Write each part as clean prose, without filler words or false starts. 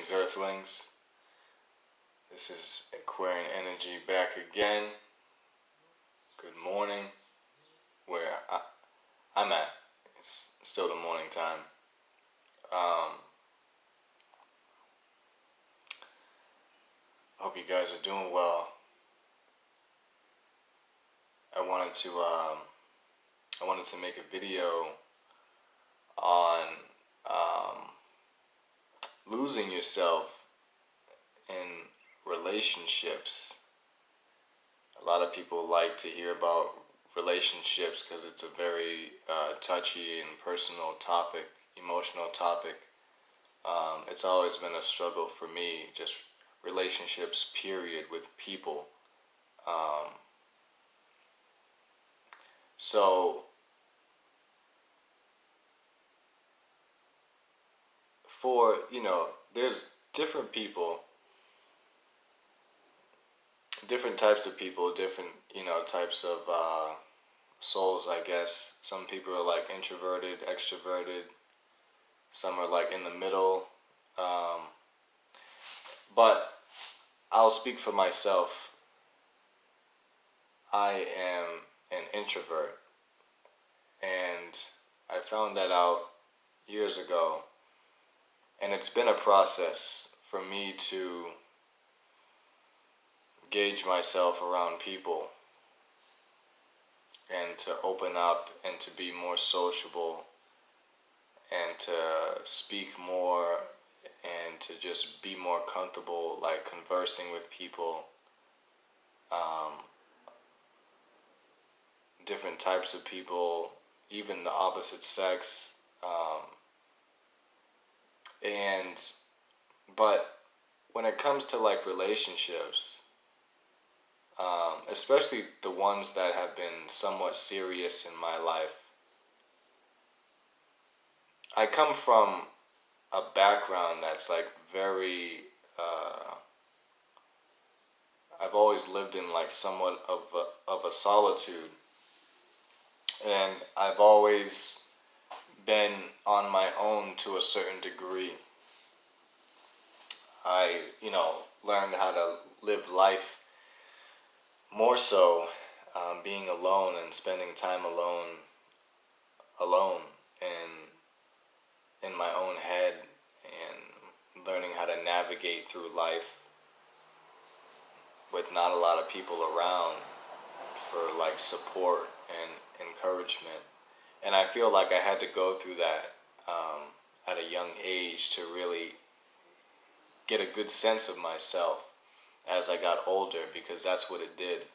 Greetings, Earthlings. This is Aquarian Energy back again. Good morning. I'm at. It's still the morning time. Hope you guys are doing well. I wanted to make a video on losing yourself in relationships. A lot of people like to hear about relationships because it's a very touchy and personal topic, emotional topic. It's always been a struggle for me, just relationships, period, with people. So, there's different people, different types of people, different, types of souls, I guess. Some people are like introverted, extroverted. Some are like in the middle. But I'll speak for myself. I am an introvert. And I found that out years ago. And it's been a process for me to gauge myself around people and to open up and to be more sociable and to speak more and to just be more comfortable, like conversing with people, different types of people, even the opposite sex. But when it comes to like relationships, especially the ones that have been somewhat serious in my life, I come from a background that's like very, I've always lived in like somewhat of a solitude, and I've always been on my own to a certain degree. I, learned how to live life more so being alone and spending time alone, and in my own head, and learning how to navigate through life with not a lot of people around for like support and encouragement. And I feel like I had to go through that at a young age to really get a good sense of myself as I got older, because that's what it did.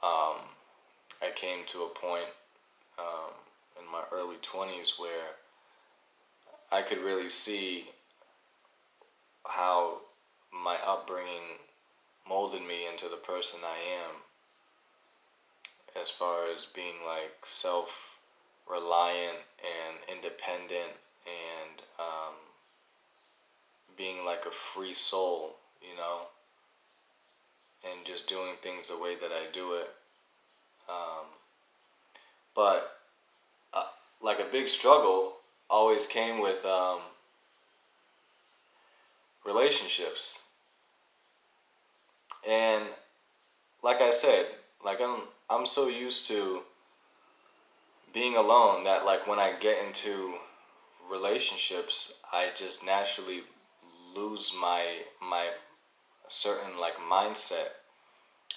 I came to a point in my early 20s where I could really see how my upbringing molded me into the person I am, as far as being like self-reliant and independent, and being like a free soul, and just doing things the way that I do it. But like a big struggle always came with relationships. And like I said, like I'm so used to being alone that like when I get into relationships, I just naturally lose my certain like mindset.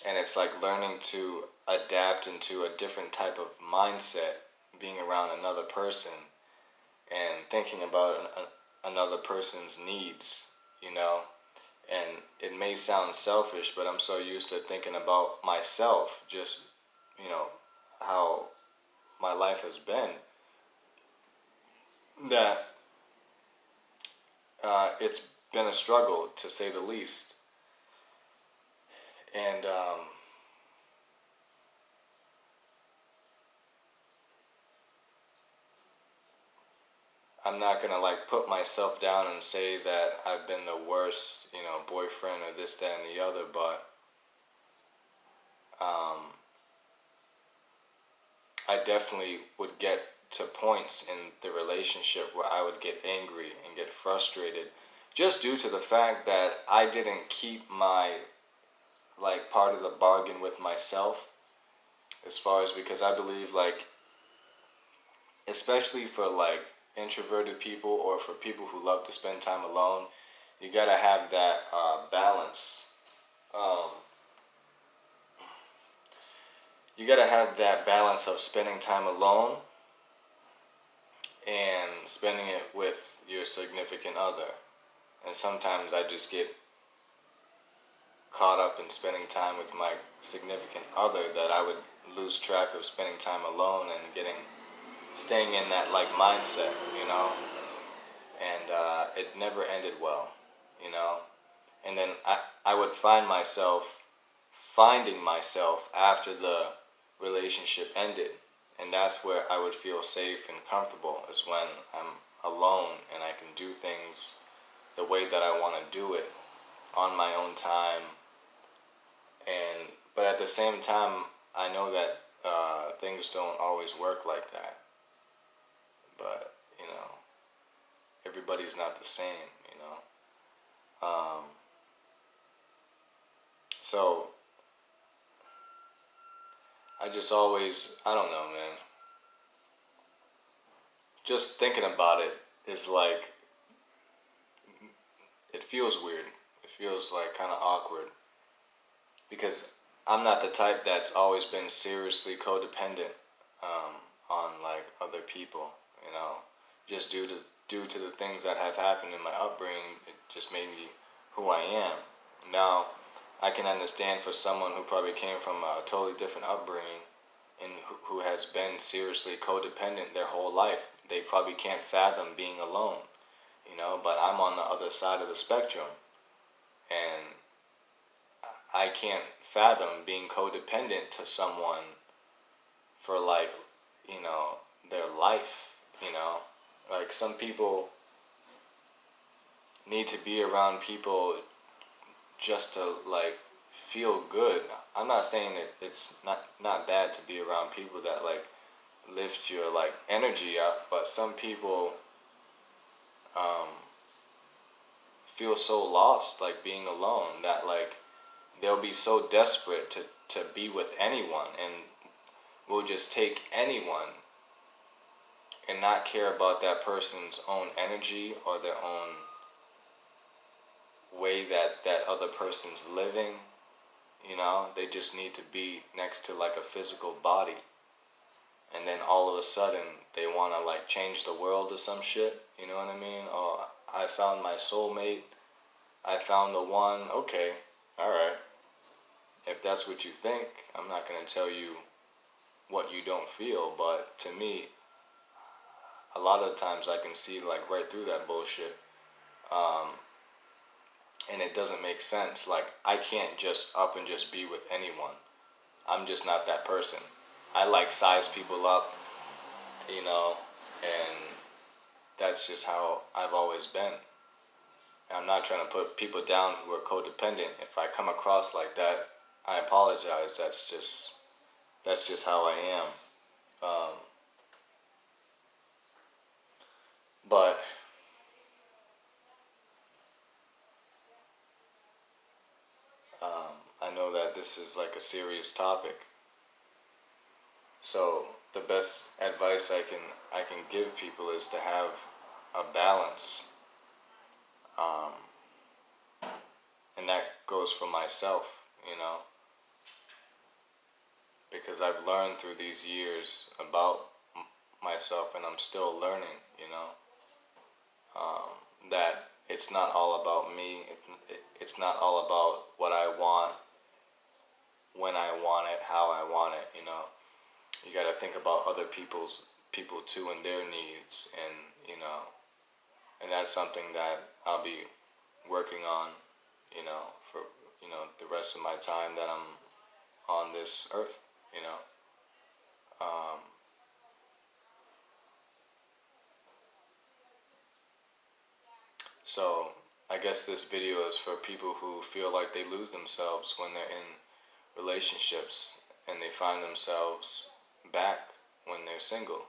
And it's like learning to adapt into a different type of mindset, being around another person and thinking about another person's needs, And it may sound selfish, but I'm so used to thinking about myself, just, how my life has been, that it's been a struggle, to say the least. And I'm not gonna like put myself down and say that I've been the worst, boyfriend or this, that, and the other, but I definitely would get to points in the relationship where I would get angry and get frustrated, just due to the fact that I didn't keep my like part of the bargain with myself, as far as, because I believe like, especially for like introverted people or for people who love to spend time alone, you gotta have that balance. Um, you gotta have that balance of spending time alone and spending it with your significant other. And sometimes I just get caught up in spending time with my significant other that I would lose track of spending time alone and staying in that like mindset, you know. And it never ended well, you know. And then I would find myself finding myself after the relationship ended, and that's where I would feel safe and comfortable, is when I'm alone and I can do things the way that I want to do it on my own time. And but at the same time, I know that things don't always work like that. But you know, everybody's not the same, you know. So I just always, I don't know, man. Just thinking about it is like, it feels weird. It feels like kind of awkward, because I'm not the type that's always been seriously codependent on like other people, you know, just due to the things that have happened in my upbringing. It just made me who I am. Now, I can understand for someone who probably came from a totally different upbringing and who has been seriously codependent their whole life. They probably can't fathom being alone, you know, but I'm on the other side of the spectrum, and I can't fathom being codependent to someone for like, you know, their life, you know. Like some people need to be around people just to like feel good. I'm not saying that it's not bad to be around people that like lift your like energy up, but some people um, feel so lost like being alone that like they'll be so desperate to be with anyone, and will just take anyone and not care about that person's own energy or their own way that that other person's living. You know, they just need to be next to like a physical body, and then all of a sudden they want to like change the world or some shit. You know what I mean? Oh, I found my soulmate, I found the one. Okay, all right, if that's what you think, I'm not going to tell you what you don't feel, but to me, a lot of the times I can see like right through that bullshit. um, and it doesn't make sense. Like, I can't just up and just be with anyone. I'm just not that person. I like size people up, you know, and that's just how I've always been. And I'm not trying to put people down who are codependent. If I come across like that, I apologize. That's just how I am. Um, but I know that this is like a serious topic. So the best advice I can give people is to have a balance, um, and that goes for myself, you know, because I've learned through these years about myself, and I'm still learning, you know, that it's not all about me. It's not all about what I want, when I want it, how I want it, you know. You got to think about other people too, and their needs, and you know, and that's something that I'll be working on, you know, for the rest of my time that I'm on this earth, you know. Um, so I guess this video is for people who feel like they lose themselves when they're in relationships, and they find themselves back when they're single.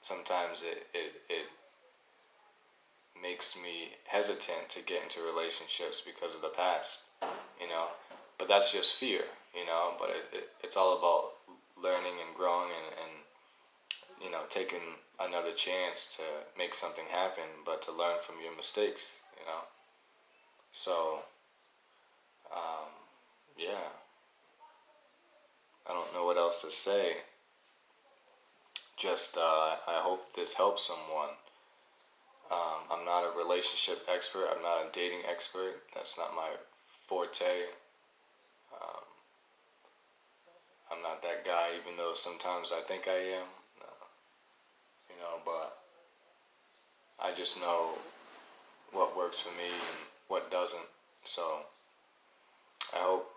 Sometimes it makes me hesitant to get into relationships because of the past, you know. But that's just fear, you know. But it's all about learning and growing and you know, taking another chance to make something happen, but to learn from your mistakes, you know. So, um, yeah, I don't know what else to say. Just, I hope this helps someone. I'm not a relationship expert. I'm not a dating expert. That's not my forte. Um, I'm not that guy, even though sometimes I think I am. You know, but I just know what works for me and what doesn't. So I hope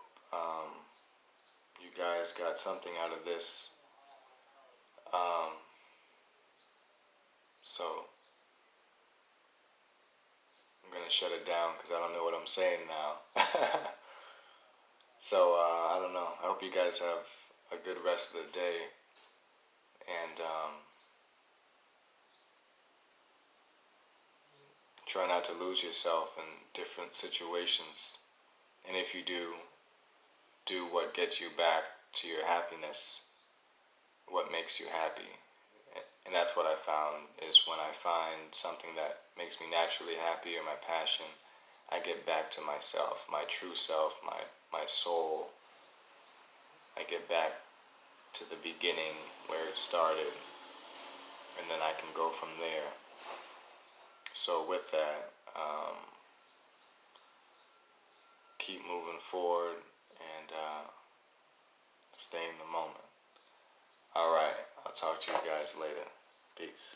you guys got something out of this. Um, so I'm gonna shut it down because I don't know what I'm saying now. So I don't know. I hope you guys have a good rest of the day, and try not to lose yourself in different situations. And if you do, do what gets you back to your happiness, what makes you happy. And that's what I found is when I find something that makes me naturally happy or my passion, I get back to myself, my true self, my soul. I get back to the beginning where it started, and then I can go from there. So with that, keep moving forward and stay in the moment. All right, I'll talk to you guys later. Peace.